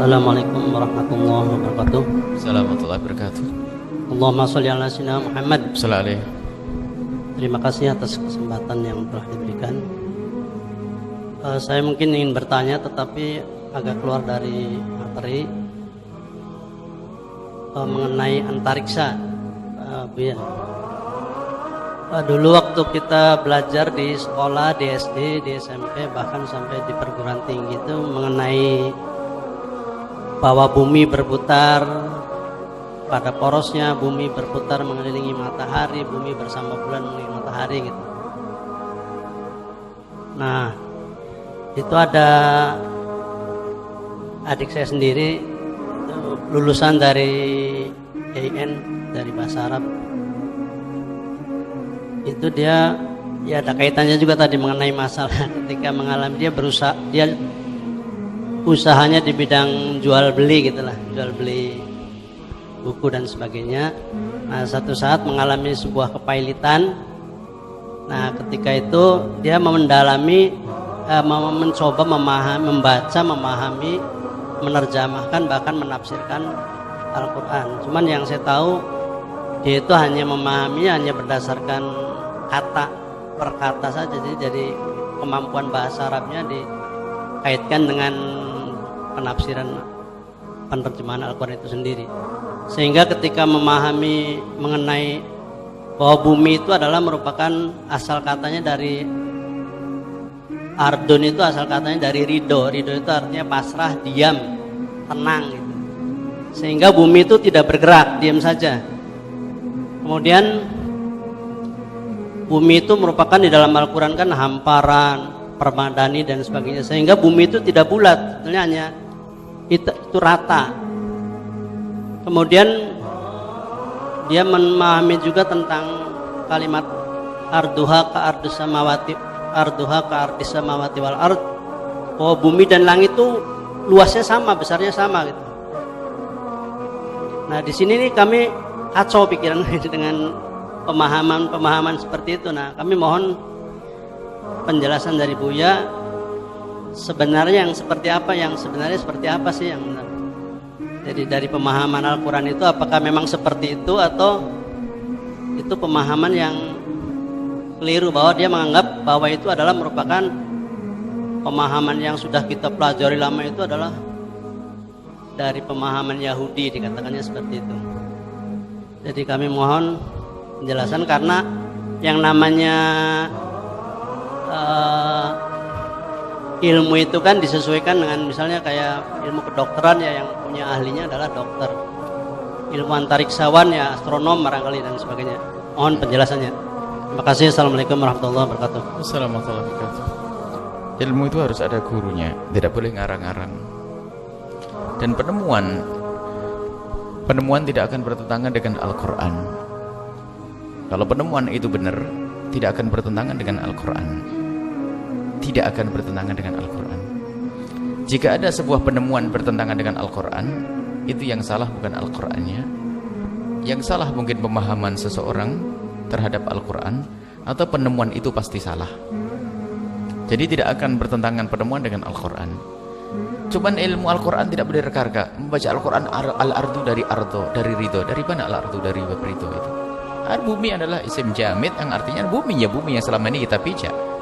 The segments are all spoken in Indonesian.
Assalamualaikum warahmatullahi wabarakatuh. Assalamualaikum warahmatullahi wabarakatuh. Allahumma sholli ala sayyidina Muhammad. Assalamualaikum. Terima kasih atas kesempatan yang telah diberikan. Saya mungkin ingin bertanya tetapi agak keluar dari materi mengenai antariksa, Buya. Dulu waktu kita belajar di sekolah, di SD, di SMP, bahkan sampai di perguruan tinggi itu mengenai bahwa bumi berputar pada porosnya, bumi berputar mengelilingi matahari, bumi bersama bulan mengelilingi matahari gitu. Nah, itu ada adik saya sendiri lulusan dari AIN, dari bahasa Arab. Itu dia ya ada kaitannya juga tadi mengenai masalah ketika mengalami dia usahanya di bidang jual beli gitulah, jual beli buku dan sebagainya. Nah, satu saat mengalami sebuah kepailitan. Nah, ketika itu dia mendalami, mencoba memahami, membaca, memahami, menerjemahkan, bahkan menafsirkan Al-Quran. Cuman yang saya tahu dia itu hanya memahami hanya berdasarkan kata per kata saja. Jadi kemampuan bahasa Arabnya dikaitkan dengan penafsiran, penerjemahan Al-Quran itu sendiri. Sehingga ketika memahami mengenai bahwa bumi itu adalah merupakan asal katanya dari ardun, itu asal katanya dari ridho. Ridho itu artinya pasrah, diam, tenang gitu. Sehingga bumi itu tidak bergerak, diam saja. Kemudian bumi itu merupakan di dalam Al-Quran kan hamparan, permadani dan sebagainya. Sehingga bumi itu tidak bulat, sebetulnya hanya itu rata. Kemudian dia memahami juga tentang kalimat arduha ka ardis samawati, arduha ka ardis samawati wal ard, bahwa bumi dan langit itu luasnya sama, besarnya sama gitu. Nah, di sini nih kami kacau pikiran dengan pemahaman seperti itu. Nah, kami mohon penjelasan dari Buya, sebenarnya yang seperti apa sih yang benar. Jadi dari pemahaman Al-Quran itu apakah memang seperti itu atau itu pemahaman yang keliru, bahwa dia menganggap bahwa itu adalah merupakan pemahaman yang sudah kita pelajari lama, itu adalah dari pemahaman Yahudi, dikatakannya seperti itu. Jadi kami mohon penjelasan, karena yang namanya ilmu itu kan disesuaikan dengan misalnya kayak ilmu kedokteran ya, yang punya ahlinya adalah dokter. Ilmu antariksawan ya astronom barangkali dan sebagainya. Mohon penjelasannya. Terima kasih. Assalamualaikum warahmatullahi wabarakatuh. Assalamualaikum warahmatullahi wabarakatuh. Ilmu itu harus ada gurunya, tidak boleh ngarang-ngarang. Dan penemuan tidak akan bertentangan dengan Al-Quran. Kalau penemuan itu benar, tidak akan bertentangan dengan Al-Quran. Tidak akan bertentangan dengan Al-Quran. Jika ada sebuah penemuan bertentangan dengan Al-Quran, itu yang salah bukan Al-Qurannya. Yang salah mungkin pemahaman seseorang terhadap Al-Quran, atau penemuan itu pasti salah. Jadi tidak akan bertentangan penemuan dengan Al-Quran. Cuman ilmu Al-Quran tidak boleh reka-reka. Membaca Al-Quran al-ardu dari ardo, dari ridho. Dari mana al-ardu dari ridho itu? Bumi adalah isim jamid yang artinya bumi, ya bumi yang selama ini kita pijak.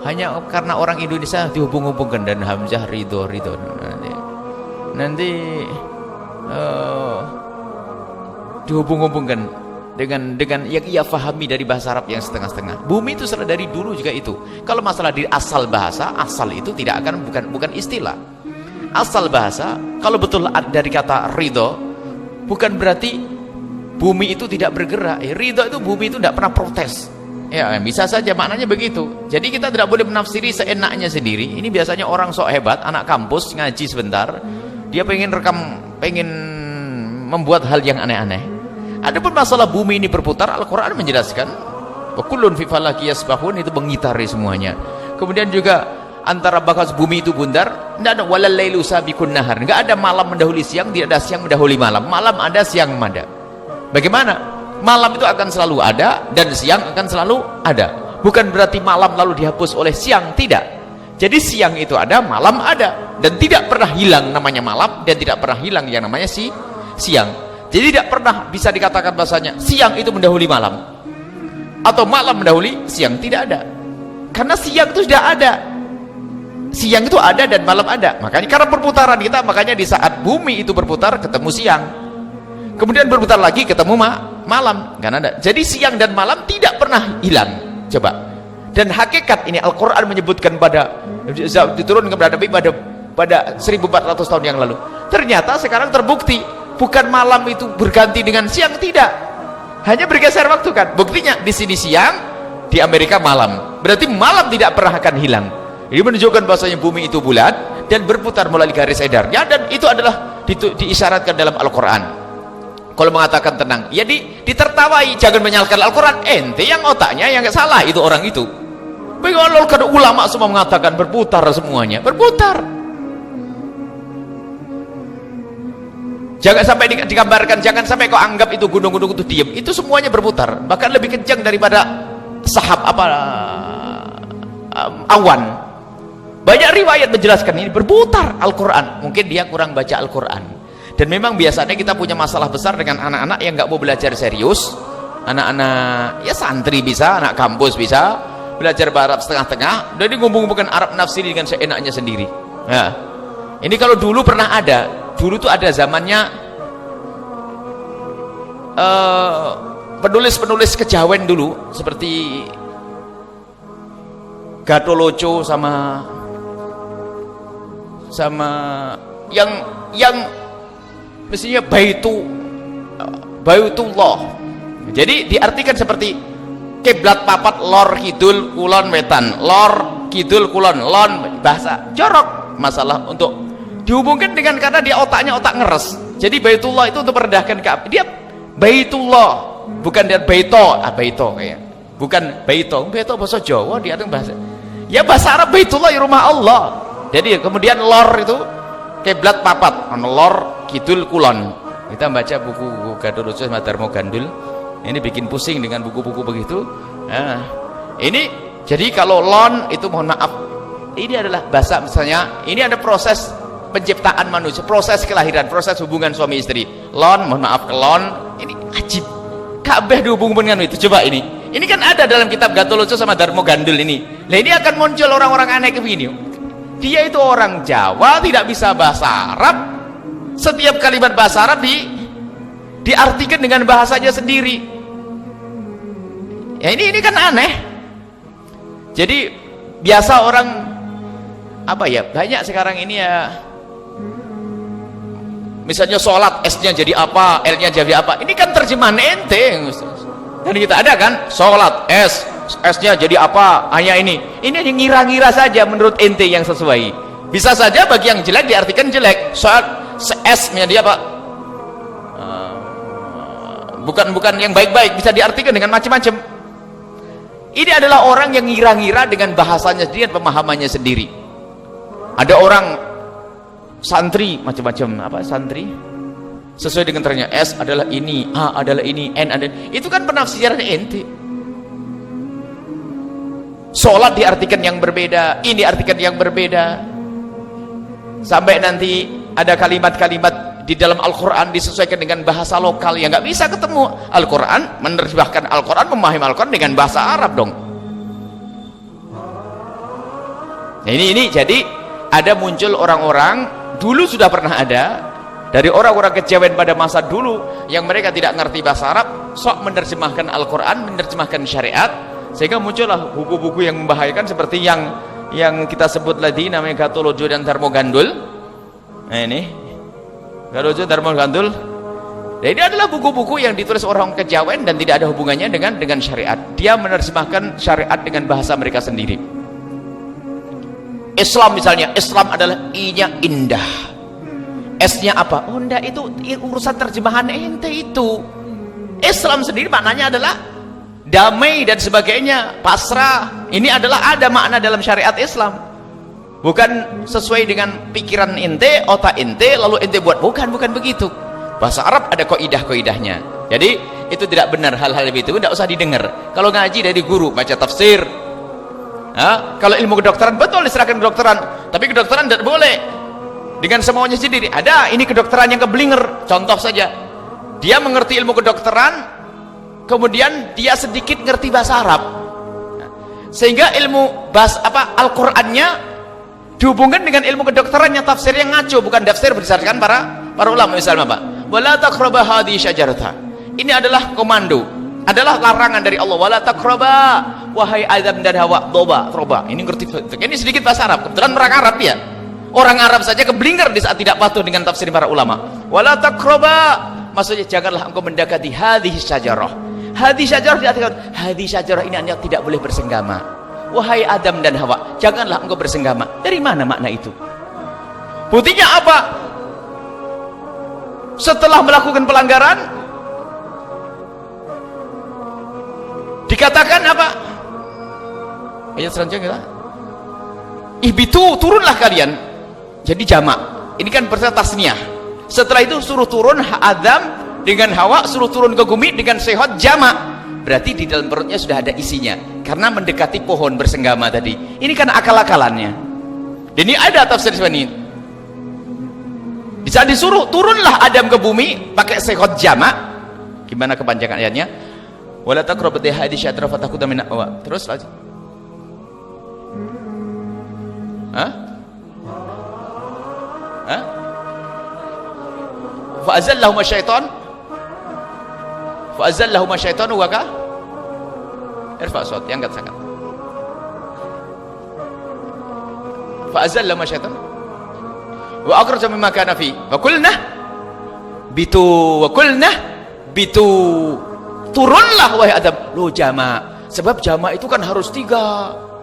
Hanya karena orang Indonesia dihubung-hubungkan dan hamzah ridho. Nanti dihubung-hubungkan dengan yang ia fahami dari bahasa Arab yang setengah-setengah. Bumi itu sudah dari dulu juga itu. Kalau masalah di asal bahasa, asal itu tidak akan bukan istilah. Asal bahasa kalau betul dari kata ridho, bukan berarti bumi itu tidak bergerak. Ridho itu bumi itu tidak pernah protes. Ya, bisa saja maknanya begitu. Jadi kita tidak boleh menafsiri seenaknya sendiri. Ini biasanya orang sok hebat, anak kampus ngaji sebentar, dia pengen membuat hal yang aneh-aneh. Adapun masalah bumi ini berputar, Al-Quran menjelaskan, wa kullun fi falaki yasbahun, itu mengitari semuanya. Kemudian juga antara bakas bumi itu bundar, tidak ada walal lailu sabiqun nahar, enggak ada malam mendahului siang, tidak ada siang mendahului malam. Malam ada, siang ada. Bagaimana? Malam itu akan selalu ada dan siang akan selalu ada. Bukan berarti malam lalu dihapus oleh siang, tidak. Jadi siang itu ada, malam ada, dan tidak pernah hilang namanya malam, dan tidak pernah hilang yang namanya siang. Jadi tidak pernah bisa dikatakan bahasanya siang itu mendahului malam atau malam mendahului siang, tidak ada. Karena siang itu sudah ada, siang itu ada dan malam ada. Makanya karena perputaran kita, makanya di saat bumi itu berputar ketemu siang, kemudian berputar lagi ketemu malam, kan ada. Jadi siang dan malam tidak pernah hilang. Coba. Dan hakikat ini Al-Quran menyebutkan diturunkan kepada Nabi pada 1400 tahun yang lalu. Ternyata sekarang terbukti bukan malam itu berganti dengan siang, tidak, hanya bergeser waktu kan. Buktinya di sini siang, di Amerika malam. Berarti malam tidak pernah akan hilang. Ini menunjukkan bahwasanya bumi itu bulat dan berputar melalui garis edarnya, dan itu adalah diisyaratkan dalam Al-Quran. Kalau mengatakan tenang, ya ditertawai, jangan menyalahkan Al-Quran. Ente yang otaknya yang salah, itu orang itu. Bagaimana kalau ulama semua mengatakan berputar semuanya, berputar. Jangan sampai digambarkan, jangan sampai kau anggap itu gunung-gunung itu diam. Itu semuanya berputar, bahkan lebih kencang daripada awan. Banyak riwayat menjelaskan ini berputar Al-Quran. Mungkin dia kurang baca Al-Quran. Dan memang biasanya kita punya masalah besar dengan anak-anak yang nggak mau belajar serius. Anak-anak ya santri bisa, anak kampus bisa belajar Arab setengah-tengah, jadi ngomong-ngomongkan Arab nafsiri dengan seenaknya sendiri. Nah, ini kalau dulu pernah ada, dulu tuh ada zamannya penulis-penulis kejawen dulu, seperti Gatoloco sama yang mestinya Baitullah. Jadi diartikan seperti kiblat papat lor kidul kulon wetan, lor kidul kulon lon, bahasa jorok. Masalah untuk dihubungkan dengan, karena dia otaknya otak ngeres. Jadi Baitullah itu untuk merendahkan Ka'bah. Dia Baitullah, bukan dia Baito, Baito kayak. Bukan Baito bahasa Jawa, dia ada bahasa. Ya bahasa Arab Baitullah ya rumah Allah. Jadi kemudian lor itu kiblat papat, lor kidul kulon. Kita baca buku Gatoloco sama Darmo Gandul, ini bikin pusing dengan buku-buku begitu. Nah, ini jadi kalau lon itu mohon maaf, ini adalah bahasa, misalnya ini ada proses penciptaan manusia, proses kelahiran, proses hubungan suami istri. Lon, mohon maaf, kelon, ini ajib. Ka'bah dihubungkan dengan itu. Coba ini kan ada dalam kitab Gatoloco sama Darmo Gandul ini. Nah, ini akan muncul orang-orang aneh begini. Dia itu orang Jawa, tidak bisa bahasa Arab. Setiap kalimat bahasa Arab diartikan dengan bahasanya sendiri. Ya ini kan aneh. Jadi biasa orang apa ya, banyak sekarang ini ya, misalnya sholat S-nya jadi apa, L-nya jadi apa. Ini kan terjemahan ente. Dan kita ada kan sholat S-nya jadi apa, hanya ini hanya ngira-ngira saja menurut ente yang sesuai. Bisa saja bagi yang jelek diartikan jelek. Sholat S-nya dia apa, bukan yang baik-baik, bisa diartikan dengan macam-macam. Ini adalah orang yang ngira-ngira dengan bahasanya sendiri dan pemahamannya sendiri. Ada orang santri macam-macam, apa santri sesuai dengan terangnya, S adalah ini, A adalah ini, N adalah, itu kan penafsiran ente. Sholat diartikan yang berbeda, ini diartikan yang berbeda, sampai nanti ada kalimat-kalimat di dalam Al-Quran disesuaikan dengan bahasa lokal yang nggak bisa ketemu. Al-Quran menerjemahkan Al-Quran, memahami Al-Quran dengan bahasa Arab dong. Nah, ini jadi ada muncul orang-orang, dulu sudah pernah ada dari orang-orang kejawen pada masa dulu yang mereka tidak ngerti bahasa Arab, sok menerjemahkan Al-Quran, menerjemahkan syariat, sehingga muncullah buku-buku yang membahayakan seperti yang kita sebut tadi, namanya Gatoloco dan Darmo Gandul. Nah ini Gatoloco, Darmo Gandul. Nah, ini adalah buku-buku yang ditulis orang kejawen dan tidak ada hubungannya dengan syariat. Dia menerjemahkan syariat dengan bahasa mereka sendiri. Islam misalnya, Islam adalah I-nya indah, S-nya apa? Oh enggak, itu urusan terjemahan ente itu. Islam sendiri maknanya adalah damai dan sebagainya, pasrah. Ini adalah ada makna dalam syariat Islam, bukan sesuai dengan pikiran ente, otak ente, lalu ente buat. Bukan begitu. Bahasa Arab ada kaidah-kaidahnya. Jadi itu tidak benar hal-hal itu, tidak usah didengar. Kalau ngaji dari guru, baca tafsir, Kalau ilmu kedokteran betul diserahkan kedokteran, tapi kedokteran tidak boleh dengan semaunya sendiri. Ada ini kedokteran yang keblinger. Contoh saja, dia mengerti ilmu kedokteran, kemudian dia sedikit ngerti bahasa Arab, sehingga ilmu Al-Qur'annya dihubungkan dengan ilmu kedokterannya, tafsir yang ngaco, bukan tafsir berdasarkan para ulama. Misalnya apa? Wala taqraba hadhihi syajarata. Ini adalah komando, adalah larangan dari Allah. Wala taqraba, wahai Adam dan Hawa, toba. Ini ngerti. Ini sedikit bahasa Arab. Kebetulan orang Arab ya. Orang Arab saja keblinger di saat tidak patuh dengan tafsir para ulama. Wala taqraba, maksudnya janganlah engkau mendekati hadhihi syajarah. Hadhihi syajarah diartikan hadhihi syajarah ini hanya tidak boleh bersenggama. Wahai Adam dan Hawa, janganlah engkau bersenggama. Dari mana makna itu? Buktinya apa? Setelah melakukan pelanggaran, dikatakan apa? Ayat selanjutnya, ihbitu, turunlah kalian. Jadi jamak. Ini kan berarti tasniyah. Setelah itu suruh turun Adam dengan Hawa, suruh turun ke bumi dengan sehat, jamak. Berarti di dalam perutnya sudah ada isinya, karena mendekati pohon bersenggama tadi. Ini kan akal-akalannya. Dan ini ada tafsir seperti ini. Di saat disuruh turunlah Adam ke bumi pakai sehat jamak. Gimana kepanjangan ayatnya? Wala taqrabati hadhihi syajarah fatakuta min awa. Terus lagi. Fa'azallahuma syaitan. Fa'azallahuma syaitan wa ka? Irfa' sawt, angkat sangat. Fa'azallahuma syaitan. Wa akhraja mimma kana fi. Wa qulna bitu wa qulna bitu. Turunlah wahai Adam. Lu jama'. Sebab jama' itu kan harus 3.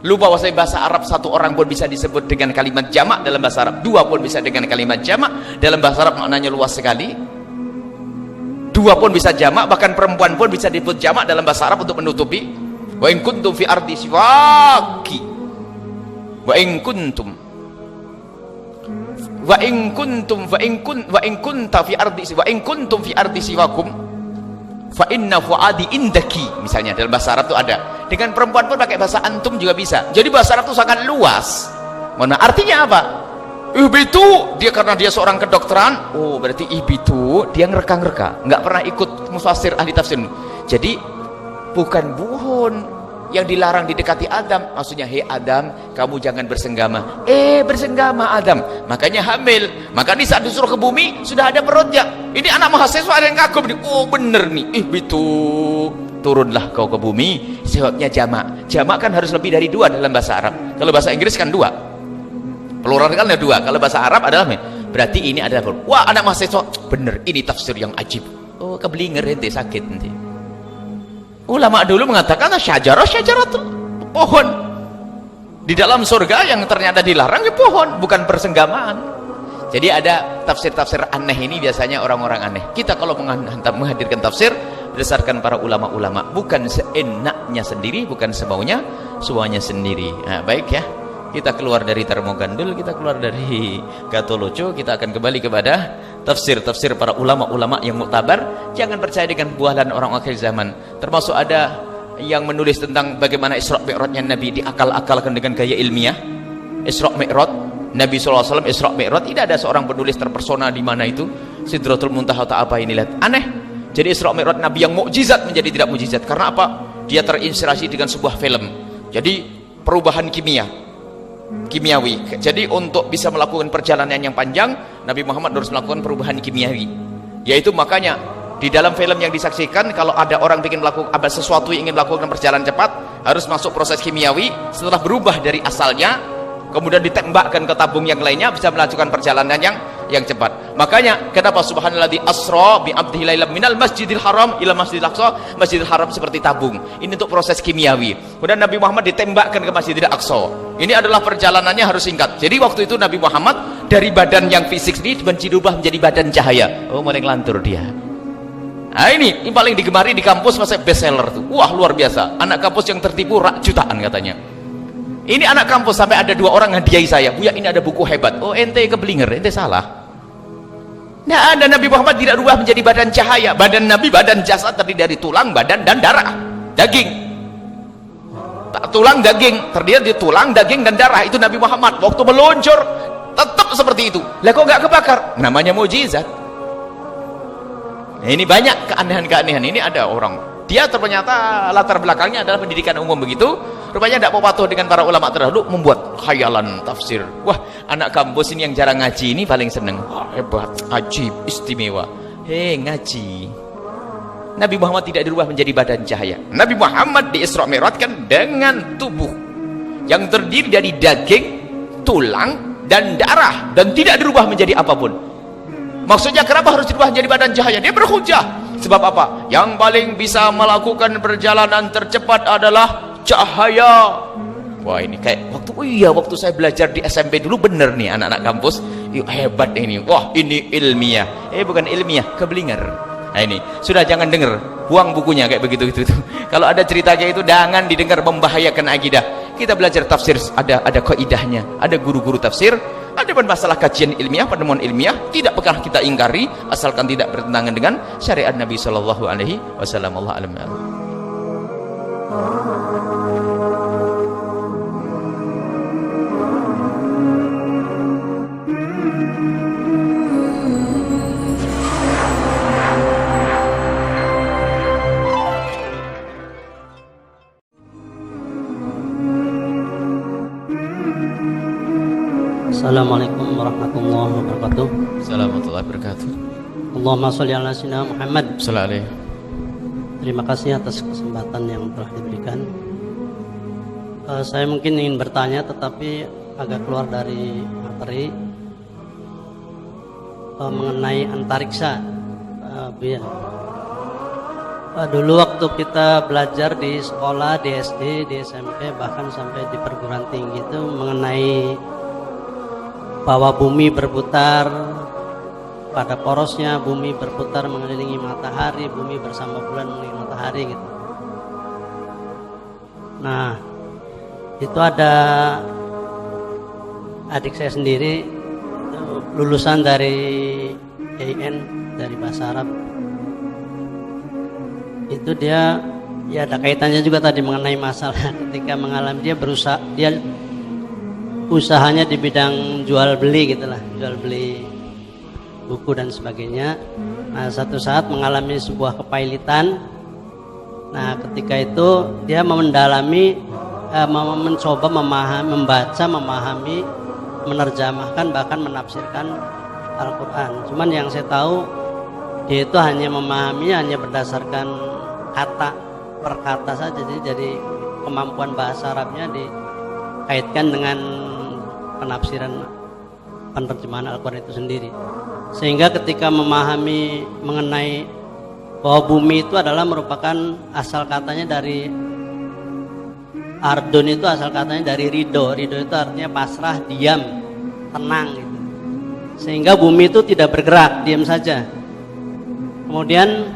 Lupa bahasa Arab, 1 orang pun bisa disebut dengan kalimat jamak dalam bahasa Arab, 2 pun bisa dengan kalimat jamak dalam bahasa Arab, maknanya luas sekali. 2 pun bisa jamak, bahkan perempuan pun bisa disebut jamak dalam bahasa Arab untuk menutupi. Wa in kuntum fi ardi siwaki, wa in kuntum fi ardi siwakum fa inna fuadi indaki, misalnya dalam bahasa Arab itu ada. Dengan perempuan pun pakai bahasa antum juga bisa. Jadi bahasa Arab itu sangat luas. Mana artinya apa? Ihbitu, dia karena dia seorang kedokteran, oh berarti ihbitu dia ngereka-ngereka, nggak pernah ikut mufasir ahli tafsir. Jadi bukan buhun yang dilarang didekati Adam, maksudnya hei Adam, kamu jangan bersenggama. Bersenggama Adam, makanya hamil. Maka di saat disuruh ke bumi sudah ada perutnya. Ini anak mahasiswa ada yang kagum nih. Oh bener nih, ihbitu, turunlah kau ke bumi. Sebabnya jamak. Jamak kan harus lebih dari 2 dalam bahasa Arab. Kalau bahasa Inggris kan 2. Plural kan ada 2. Kalau bahasa Arab adalah berarti ini adalah, wah anak mahasiswa bener, ini tafsir yang ajib. Oh keblinger ente, sakit nanti. Ulama dulu mengatakan syajarah itu pohon di dalam surga yang ternyata dilarang ya pohon, bukan persenggamaan. Jadi ada tafsir-tafsir aneh ini biasanya orang-orang aneh. Kita kalau menghadirkan tafsir berdasarkan para ulama-ulama, bukan seenaknya sendiri, bukan semaunya semuanya sendiri. Nah, baik ya. Kita keluar dari termogandul, kita keluar dari gatoloco, kita akan kembali kepada tafsir-tafsir para ulama-ulama yang muktabar. Jangan percaya dengan bualan orang akhir zaman. Termasuk ada yang menulis tentang bagaimana Isra Mi'rajnya Nabi diakal-akalkan dengan gaya ilmiah. Isra Mi'raj Nabi SAW, Isra Mi'raj, tidak ada seorang penulis terpersona di mana itu. Sidratul Muntaha atau apa ini, lihat. Aneh. Jadi Isra Mi'raj Nabi yang mukjizat menjadi tidak mukjizat. Karena apa? Dia terinspirasi dengan sebuah film. Jadi perubahan kimiawi. Jadi untuk bisa melakukan perjalanan yang panjang, Nabi Muhammad harus melakukan perubahan kimiawi. Yaitu makanya di dalam film yang disaksikan, kalau ada orang ingin melakukan sesuatu yang ingin melakukan perjalanan cepat, harus masuk proses kimiawi. Setelah berubah dari asalnya, kemudian ditembakkan ke tabung yang lainnya, bisa melakukan perjalanan yang cepat. Makanya kenapa subhanalladzi asra bi 'abdihi lailan minal masjidil haram ila masjidil aqsa. Masjidil haram seperti tabung. Ini untuk proses kimiawi. Kemudian Nabi Muhammad ditembakkan ke Masjidil Aqsa. Ini adalah perjalanannya harus singkat. Jadi waktu itu Nabi Muhammad dari badan yang fisik ini dirubah menjadi badan cahaya. Oh, mulai ngelantur dia. Nah ini paling digemari di kampus, masa bestseller tuh. Wah luar biasa. Anak kampus yang tertipu jutaan katanya. Ini anak kampus sampai ada 2 orang hadiahi saya. Buya ini ada buku hebat. Oh ente keblinger, ente salah. Nah ada, Nabi Muhammad tidak rubah menjadi badan cahaya. Badan Nabi, badan jasad terdiri dari tulang, badan dan darah, daging. tulang daging, terdiri dari tulang daging dan darah. Itu Nabi Muhammad waktu meluncur tetap seperti itu. Lah kok nggak kebakar? Namanya mukjizat. Nah, ini banyak keanehan-keanehan. Ini ada orang, dia ternyata latar belakangnya adalah pendidikan umum begitu, rupanya tidak mau patuh dengan para ulama terdahulu, membuat khayalan tafsir. Wah, anak kampus ini yang jarang ngaji ini paling seneng. Wah, hebat, ajib, istimewa. Ngaji. Nabi Muhammad tidak dirubah menjadi badan cahaya. Nabi Muhammad di Isra Mi'rajkan dengan tubuh yang terdiri dari daging, tulang, dan darah, dan tidak dirubah menjadi apapun. Maksudnya kenapa harus dirubah menjadi badan cahaya? Dia berhujjah. Sebab apa? Yang paling bisa melakukan perjalanan tercepat adalah cahaya. Wah, ini kayak waktu saya belajar di SMP dulu, bener nih anak-anak kampus. Hebat ini. Wah, ini ilmiah. Bukan ilmiah, keblinger. Nah, ini sudah, jangan dengar, buang bukunya kayak begitu itu. Kalau ada cerita kayak itu jangan didengar, membahayakan akidah. Kita belajar tafsir, ada kaidahnya, ada guru-guru tafsir. Ada pun masalah kajian ilmiah, penemuan ilmiah tidak pernah kita ingkari asalkan tidak bertentangan dengan syariat Nabi Shallallahu Alaihi Wasallam. Allah alam. Assalamualaikum warahmatullahi wabarakatuh. Assalamualaikum warahmatullahi wabarakatuh. Allahumma sholli ala sayyidina Muhammad. Sallallahu alaihi. Terima kasih atas kesempatan yang telah diberikan. Saya mungkin ingin bertanya tetapi agak keluar dari materi mengenai antariksa. Dulu waktu kita belajar di sekolah, di SD, di SMP, bahkan sampai di perguruan tinggi itu mengenai bahwa bumi berputar pada porosnya, bumi berputar mengelilingi matahari, bumi bersama bulan mengelilingi matahari gitu. Nah, itu ada adik saya sendiri, lulusan dari IAIN, dari bahasa Arab. Itu dia, ya ada kaitannya juga tadi mengenai masalah ketika mengalami, dia berusaha, dia usahanya di bidang jual beli gitulah, jual beli buku dan sebagainya. Nah, satu saat mengalami sebuah kepailitan. Nah, ketika itu dia mendalami, mencoba memahami, membaca, memahami, menerjemahkan, bahkan menafsirkan Al-Quran. Cuman yang saya tahu, dia itu hanya memahami, hanya berdasarkan kata per kata saja. Jadi kemampuan bahasa Arabnya dikaitkan dengan penafsiran, penerjemahan Al-Quran itu sendiri. Sehingga ketika memahami mengenai bahwa bumi itu adalah merupakan asal katanya dari Ardun, itu asal katanya dari ridho. Ridho itu artinya pasrah, diam, tenang gitu. Sehingga bumi itu tidak bergerak, diam saja. Kemudian